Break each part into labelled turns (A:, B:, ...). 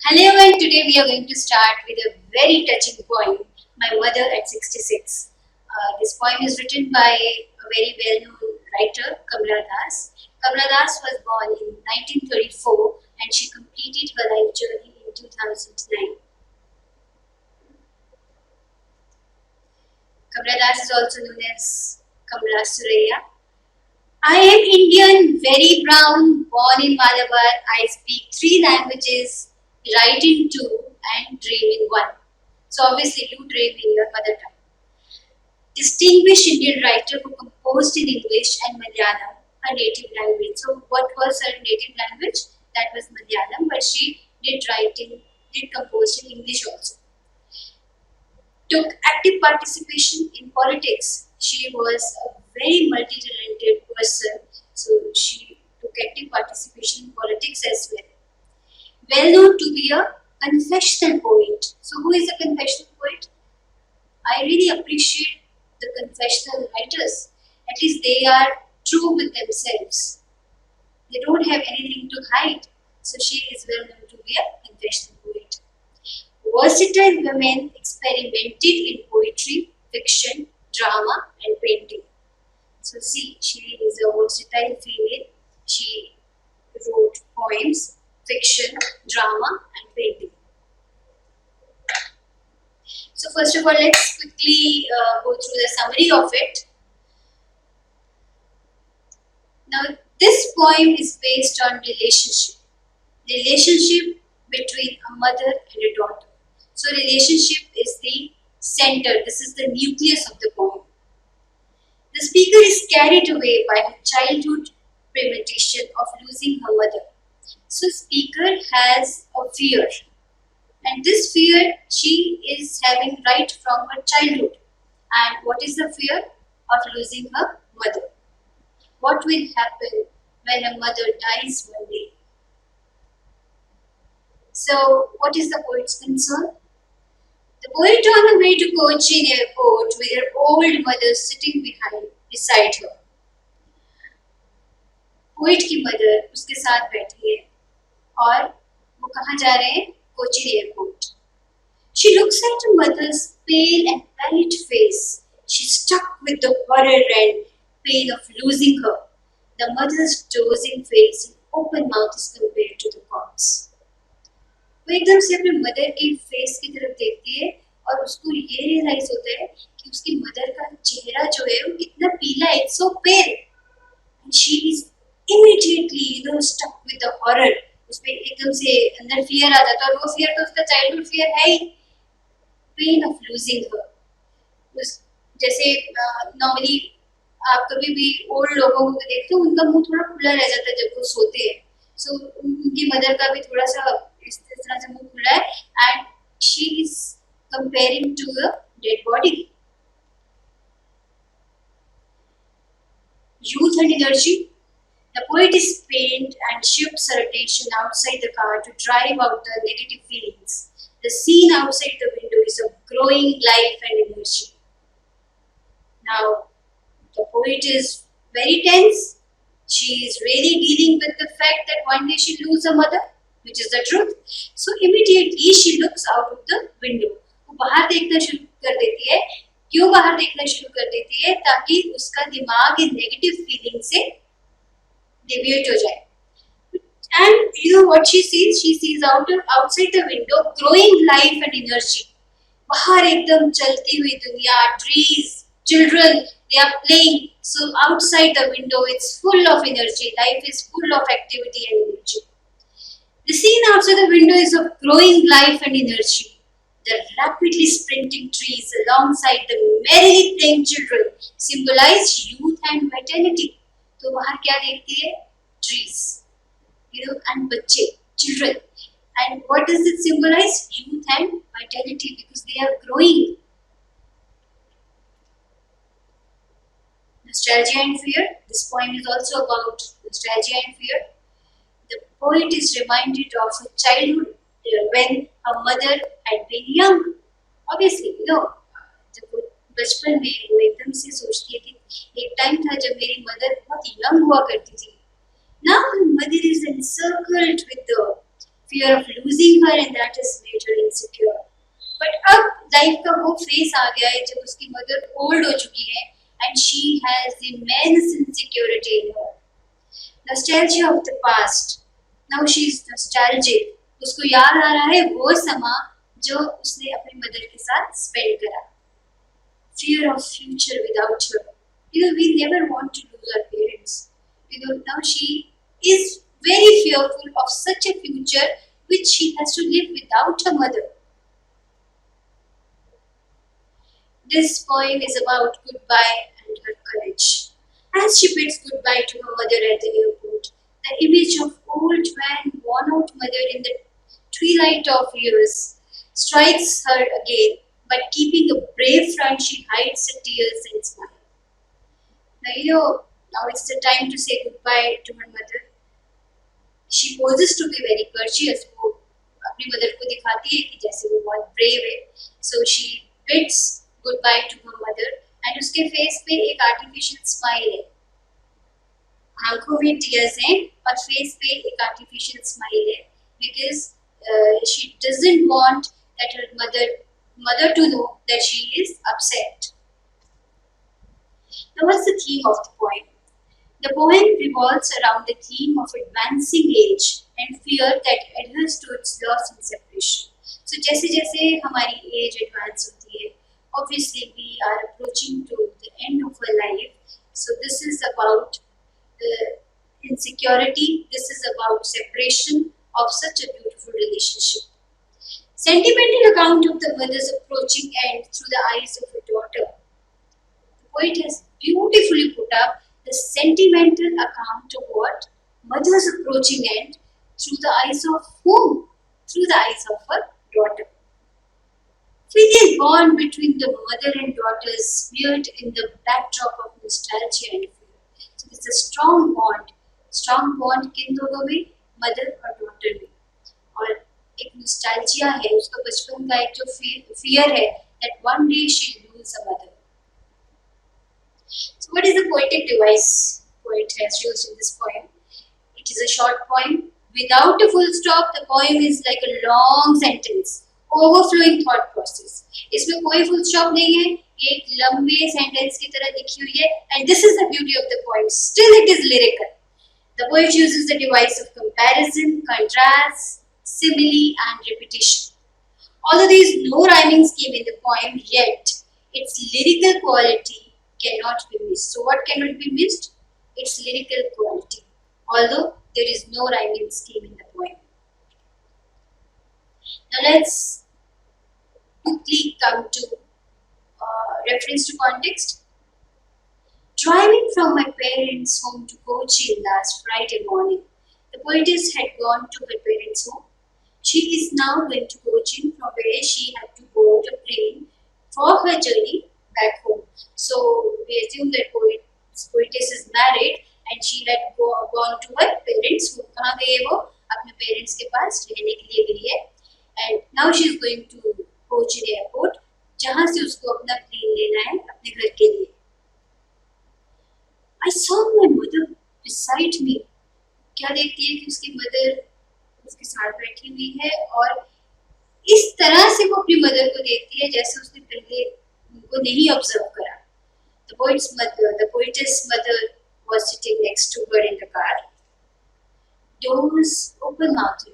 A: Hello, and today we are going to start with a very touching poem, My Mother at 66. This poem is written by a very well-known writer, Kamla Das. Kamla Das was born in 1934 and she completed her life journey in 2009. Kamla Das is also known as Kamla Suraya. I am Indian, very brown, born in Malabar. I speak three languages, write in two, and dream in one. So obviously you dream in your mother tongue. Distinguished Indian writer who composed in English and Malayalam, her native language. So what was her native language? That was Malayalam, but she did compose in English also. Took active participation in politics. She was a very multi-talented person, so she took active participation in politics as well. Well known to be a confessional poet. So who is a confessional poet? I really appreciate the confessional writers. At least they are true with themselves. They don't have anything to hide. So she is well known to be a confessional poet. Versatile women experimented in poetry, fiction, drama, and painting. So see, she is a versatile female. She wrote poems, fiction, drama, and painting. So first of all, let's quickly go through the summary of it. Now, this poem is based on relationship between a mother and a daughter. So relationship is the center. This is the nucleus of the poem. The speaker is carried away by her childhood premonition of losing her mother. So speaker has a fear, and this fear she is having right from her childhood. And what is the fear? Of losing her mother. What will happen when a mother dies one day? So what is the poet's concern? The poet on the way to Cochin airport with her old mother sitting beside her. Poet की mother उसके साथ बैठी है और वो कहाँ जा रहे हैं? Cochin airport. She looks at her mother's pale and pallid face. She's stuck with the horror and pain of losing her. The mother's dozing face and open mouth is compared to the corpse. वो एकदम से अपने mother की face की तरफ देखती है और उसको ये रियलाइज होता है कि उसकी मदर का चेहरा जो है वो कितना पीला है. It's so pale. And she is immediately stuck with the horror. उसमें एकदम से अंदर फियर आ जाता है और वो फियर तो उसका चाइल्डहुड फियर है ही. Pain of losing her. जैसे नॉर्मली आप कभी भी ओल्ड लोगों को देखते हो उनका मुंह थोड़ा खुला रह जाता है जब वो सोते हैं. सो उनकी मदर का भी थोड़ा सा इस तरह से मुंह खुला है. And she is comparing to a dead body. Youth and energy. The poet is pained and shifts her attention outside the car to drive out the negative feelings. The scene outside the window is of growing life and energy. Now, the poet is very tense. She is really dealing with the fact that one day she'll lose her mother, which is the truth. So immediately she looks out of the window. वो बाहर देखना शुरू कर देती है. क्यों बाहर देखना शुरू कर देती है? ताकि उसका दिमाग इस नेगेटिव फीलिंग से डेविएट हो जाए. And you know what she sees? She sees outside the window growing life and energy. बाहर एकदम चलती हुई दुनिया, trees, children, they are playing. So outside the window, it's full of energy. Life is full of activity and energy. The scene outside the window is of growing life and energy. The rapidly sprinting trees alongside the merrily playing children symbolize youth and vitality. तो बाहर क्या देखती है? Trees, and बच्चे, children. And what does it symbolize? Youth and vitality, because they are growing. Nostalgia and fear. This poem is also about nostalgia and fear. The poet is reminded of her childhood when her mother had been young. Obviously, जब वो बचपन में वो एकदम से सोचती है कि एक टाइम था जब मेरी मदर बहुत यंग हुआ करती थी. Now her mother is encircled with the fear of losing her, and that has made her insecure. But अब लाइफ का वो फेस आ गया है जब उसकी मदर ओल्ड हो चुकी है and she has immense insecurity in her. Nostalgia of the past. Now she is nostalgic. उसको याद आ रहा है वो समा जो उसने अपनी मदर के साथ स्पेंड करा. Fear of future without her. We never want to lose our parents. Now she is very fearful of such a future which she has to live without her mother. This poem is about goodbye and her courage. As she bids goodbye to her mother at the airport, the image of old man, worn-out mother in the twilight of years strikes her again, but keeping a brave front, she hides her tears and smiles. Now it's the time to say goodbye to her mother. She poses to be very courteous. वो अपनी mother को दिखाती है कि जैसे वो बहुत brave है. So she bids goodbye to her mother and उसके face पे एक artificial smile है. आंखों में tears हैं और face पे एक artificial smile है because she doesn't want that her mother to know that she is upset. Now what's the theme of the poem? The poem revolves around the theme of advancing age and fear that adheres to its loss and separation. So जैसे जैसे हमारी age advance होती है, obviously we are approaching to the end of our life. So this is about insecurity. This is about separation of such a beautiful relationship. Sentimental account of the mother's approaching end through the eyes of her daughter. The poet has beautifully put up the sentimental account of what? Mother's approaching end through the eyes of whom? Through the eyes of her daughter. Filial bond between the mother and daughter is smeared in the backdrop of nostalgia and fear. So it's a strong bond. Strong bond किन दोनों में? Mother और daughter में. और एक nostalgia है, उसका बचपन का एक जो fear है that one day she'll lose a mother. So what is the poetic device poet has used in this poem? It is a short poem. Without a full stop, the poem is like a long sentence, overflowing thought process. इसमें कोई full stop नहीं है, एक लंबे sentence की तरह लिखी हुई है, and this is the beauty of the poem. Still, it is lyrical. The poet uses the device of comparison, contrast, simile, and repetition. Although there is no rhyming scheme in the poem, yet its lyrical quality cannot be missed. So what cannot be missed? Its lyrical quality. Although there is no rhyming scheme in the poem. Now let's quickly come to reference to context. Driving from my parents' home to Cochin last Friday morning, the poetess had gone to her parents' home. She is now going to Cochin, from where she had to board a plane for her journey back home. So we assume that poetess is married and she had gone to her parents' home. कहाँ गई है वो? अपने parents के पास रहने के लिए गई है. And now she is going to Cochin airport, जहाँ से उसको अपना plane लेना है अपने घर के लिए. I saw my mother beside me. क्या देखती है कि उसकी mother उसके साथ बैठी हुई है और इस तरह से वो अपनी mother को देखती है जैसे उसने पहले उनको नहीं observe करा. The poetess' mother was sitting next to her in the car. Doors open-mouthed.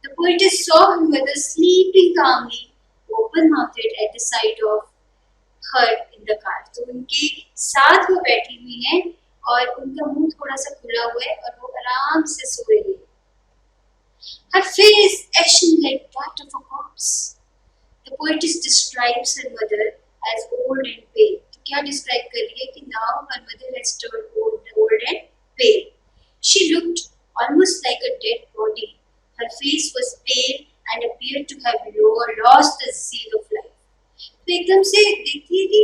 A: The poetess saw her mother sleeping calmly, open-mouthed at the side of her in the car. तो उनके साथ वो बैठी हुई हैं और उनका मुंह थोड़ा सा खुला हुआ है और वो आराम से सो रही है. Her face ashen like that of a corpse. The poetess describes her mother as old and pale. तो क्या describe कर रही है कि now her mother has turned old and pale. She looked almost like a dead body. Her face was pale and appeared to have lost the zeal of life. तो एकदम से देखती है कि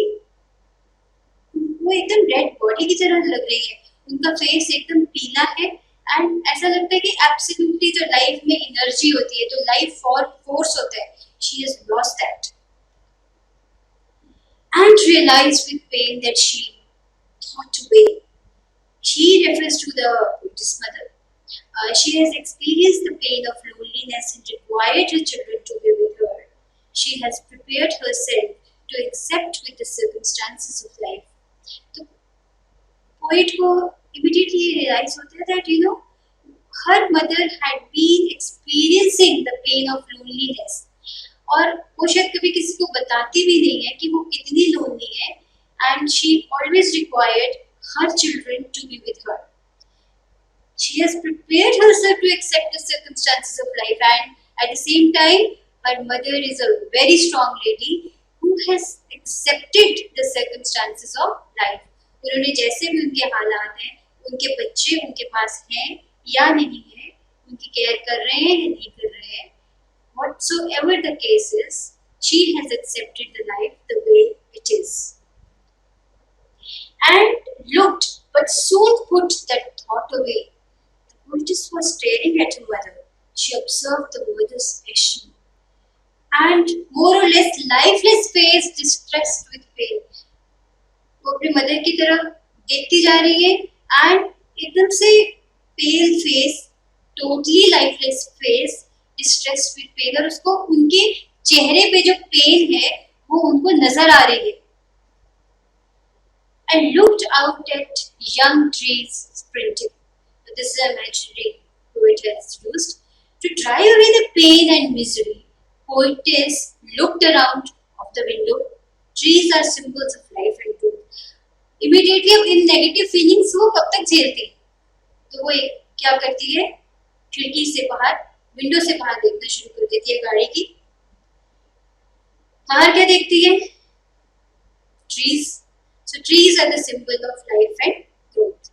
A: वो एकदम डेड बॉडी की तरह लग रही है. उनका फेस एकदम पीला है एंड ऐसा लगता है कि एब्सोल्युटली जो लाइफ में एनर्जी होती है, जो लाइफ फोर्स होता है, she has lost that. And realized with pain that she thought away. She refers to the poetess mother. She has experienced the pain of loneliness and required her children to be with her. She has prepared herself to accept with the circumstances of life. तो poet को immediately realize होता है that her mother had been experiencing the pain of loneliness, और वो शायद कभी किसी को बताती भी नहीं है कि वो कितनी lonely है, and she always required her children to be with her. She has prepared herself to accept the circumstances of life, and at the same time, her mother is a very strong lady who has accepted the circumstances of life. उन्होंने जैसे भी उनके हालात हैं, उनके बच्चे उनके पास हैं या नहीं है, उनकी केयर कर रहे हैं या नहीं कर रहे हैं, whatsoever the case is, she has accepted the life the way it is. And looked, but soon put that thought away. The poetess was staring at her mother. She observed the mother's passion and more or less lifeless face distressed with pain. वो अपनी mother की तरफ देखती जा रही है and एकदम से pale face, totally lifeless face, distressed with pain, और उसको उनके चेहरे पे जो पेन है वो उनको नजर आ रही है. And looked out at young trees sprinting. This is an imaginary poet has used to drive away the pain and misery. Poetess looked around of the window. Trees are symbols of life and growth. Immediately अब इन negative feelings वो कब तक झेलती, तो वो क्या करती है, खिड़की से बाहर, विंडो से बाहर देखना शुरू कर देती है गाड़ी की. बाहर क्या देखती है, trees. So trees are the symbol of life and growth.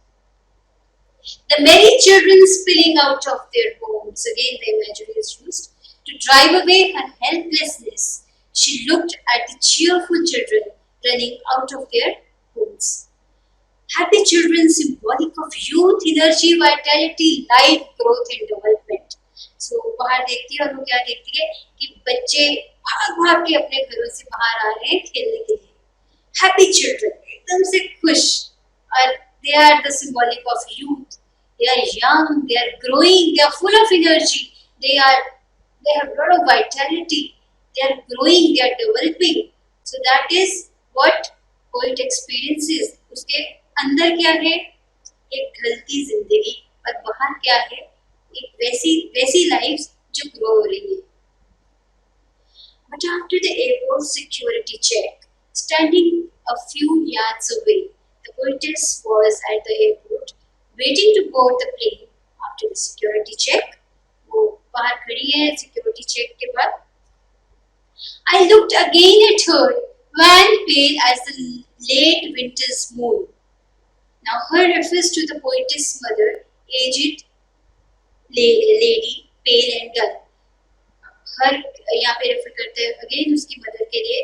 A: The merry children spilling out of their homes, again the imagery is used, to drive away her helplessness. She looked at the cheerful children running out of their homes. Happy children, symbolic of youth, energy, vitality, life, growth and development. So बाहर देखती है और वो क्या देखती है कि बच्चे भाग भाग के अपने घरों से बाहर आ रहे हैं खेलने के लिए. Happy children, एकदम से खुश, और they are the symbolic of youth. They are young, they are growing, they are full of energy, they have a lot of vitality, they are growing, they are developing. So that is what poet experiences. उसके अंदर क्या है, एक ढलती जिंदगी, और बाहर क्या है, एक वैसी लाइफ जो ग्रो हो रही है. But after the airport security check, standing a few yards away, the poetess was at the airport waiting to board the plane. After the security check, वो बाहर खड़ी है security check के बाद. I looked again at her, wan pale as the late winter's moon. Now her refers to the poetess' mother, aged lady, pale and dull. हर यहाँ पे refer करते हैं अगेन उसकी मदर के लिए.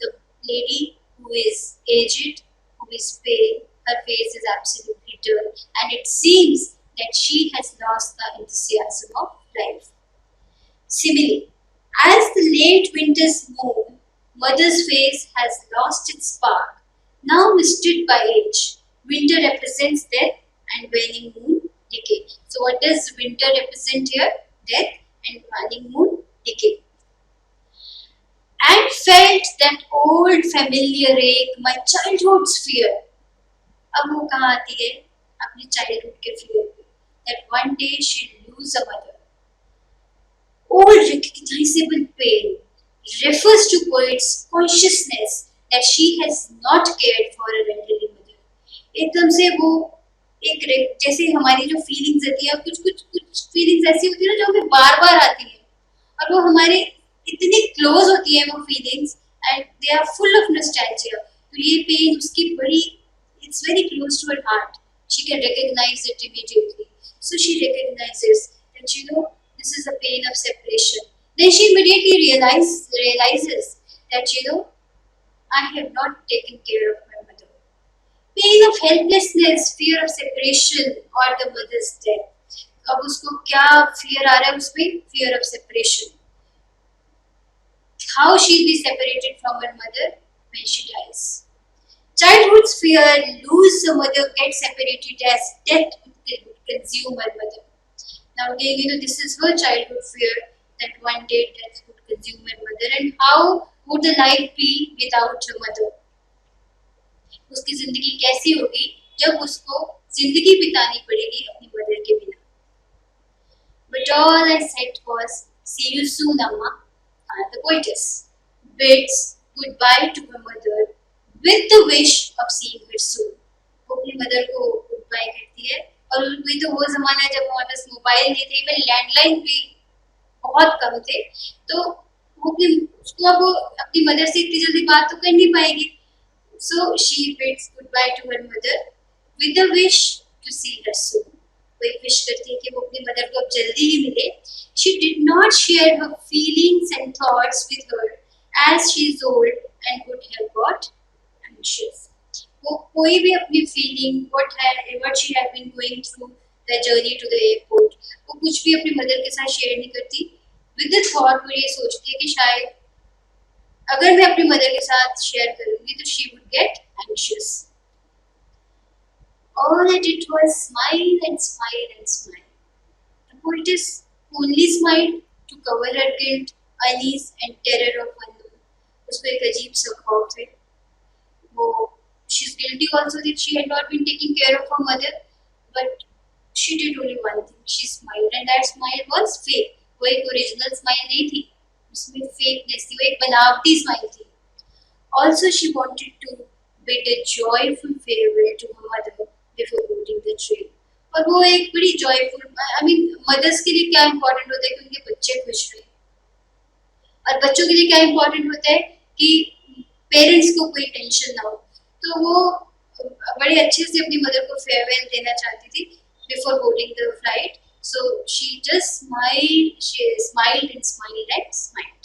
A: The lady who is aged, who is pale, her face is absolutely dull, and it seems that she has lost the enthusiasm of life. Similarly, as the late winter's moon, mother's face has lost its spark, now misted by age. Winter represents death and waning moon decay. So what does winter represent here? Death and waning moon decay. And felt that old familiar ache, my childhood's fear. अब वो कहाँ आती है, अपनी childhood के fear पे, that one day she'll lose a mother. Old recognizable pain refers to poet's consciousness that she has not cared for her elderly mother. एकदम से वो एक जैसे हमारी जो feelings होती है, कुछ feelings ऐसी होती है ना जो हमें बार-बार आती है, और वो हमारे इतनी क्लोज होती है वो feelings, and they are full of nostalgia. तो ये पेन उसकी बड़ी, it's very close to her heart. She can recognise it immediately. So she recognises that this is a pain of separation. Then she immediately realizes that I have not taken care of my mother. Pain of helplessness, fear of separation or the mother's death. अब उसको क्या fear आ रहा है उसमें? Fear of separation. How she'll be separated from her mother when she dies. Childhood's fear, lose a mother, get separated as death would consume her mother. Now again, this is her childhood fear that one day death would consume her mother, and how would the life be without her mother? उसकी जिंदगी कैसी होगी जब उसको जिंदगी बितानी पड़ेगी अपनी mother के बिना. But all I said was, see you soon, Amma. The poetess bids goodbye to her mother with the wish of seeing her soon. वो अपनी मदर को गुड बाय कहती है. और वही तो वो जमाना है जब हमारे पास मोबाइल नहीं थे, इवन लैंडलाइन भी बहुत कम थे, तो वो उसको अब अपनी मदर से इतनी जल्दी बात तो कर नहीं पाएगी. So she bids goodbye to her mother with the wish to see her soon. वो एक विश करती है कि वो अपनी मदर को अब जल्दी ही मिले. She did not share her feelings and thoughts with her as she is old and would have got anxious. वो कोई भी अपनी feeling what she had been going through the journey to the airport, वो कुछ भी अपनी mother के साथ शेयर नहीं करती. With the thought वो ये सोचती है कि शायद अगर मैं अपनी मदर के साथ शेयर करूंगी तो she would get anxious. All I did was smile and smile and smile. The poetess only smiled to cover her guilt, unease and terror of unknown. उसको एक अजीब सा खौफ है. वो she's guilty also that she had not been taking care of her mother, but she did only one thing. She smiled, and that smile was fake. वो एक original smile नहीं थी. उसमें fakeness थी. वो एक बनावटी smile थी. Also, she wanted to bid a joyful farewell to her mother before boarding the train. और वो एक बड़ी joyful, I mean, mothers के लिए क्या important होता है कि उनके बच्चे खुश रहें. और बच्चों के लिए क्या important होता है कि पेरेंट्स को कोई टेंशन ना हो. तो वो बड़े अच्छे से अपनी मदर को फेयरवेल देना चाहती थी before boarding the flight. So she just smiled and smiled.